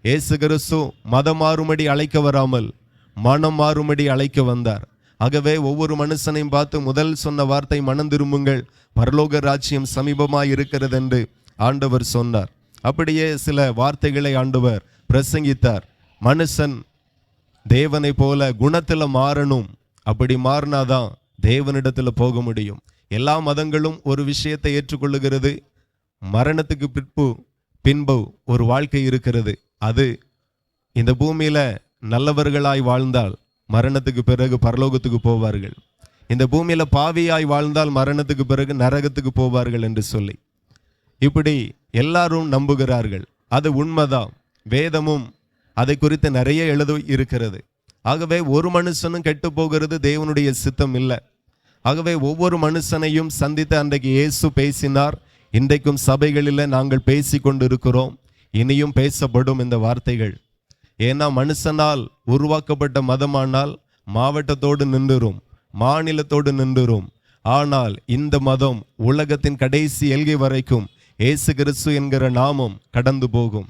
இயேசு கிறிஸ்து மதம் மாறும்படி அழைக்க வராமல் மனம் மாறும்படி அழைக்க வந்தார். ஆகவே ஒவ்வொரு மனுஷனையும் பார்த்து முதல் சொன்ன வார்த்தை மனம் திரும்புங்கள், பரலோக ராஜ்யம் சமீபமாய் இருக்கிறது என்று ஆண்டவர் சொன்னார். அப்படியே சில வார்த்தைகளை ஆண்டவர் பிரசங்கித்தார். மனுஷன் தேவனை போல குணத்தில் மாறணும், அப்படி மாறினாதான் தேவனிடத்தில் போக முடியும். எல்லா மதங்களும் ஒரு விஷயத்தை ஏற்றுக்கொள்ளுகிறது, மரணத்துக்கு பின்பு ஒரு வாழ்க்கை இருக்கிறது. அது இந்த பூமியில நல்லவர்களாய் வாழ்ந்தால் மரணத்துக்கு பிறகு பரலோகத்துக்கு போவார்கள், இந்த பூமியில பாவியாய் வாழ்ந்தால் மரணத்துக்கு பிறகு நரகத்துக்கு போவார்கள் என்று சொல்லி இப்படி எல்லாரும் நம்புகிறார்கள். அது உண்மைதான், வேதமும் அதை குறித்து நிறைய எழுத இருக்கிறது. ஆகவே ஒரு மனுஷனும் கெட்டு போகிறது தேவனுடைய சித்தம் இல்லை. ஆகவே ஒவ்வொரு மனுஷனையும் சந்தித்து அன்றைக்கு இயேசு பேசினார். இன்றைக்கும் சபைகளில் நாங்கள் பேசி கொண்டு இருக்கிறோம், இனியும் பேசப்படும் இந்த வார்த்தைகள். ஏன்னா மனுஷனால் உருவாக்கப்பட்ட மதமானால் மாவட்டத்தோடு நின்றுரும், மாநிலத்தோடு நின்றுரும். ஆனால் இந்த மதம் உலகத்தின் கடைசி எல்கை வரைக்கும் இயேசு கிறிஸ்து என்கிற நாமம் கடந்து போகும்.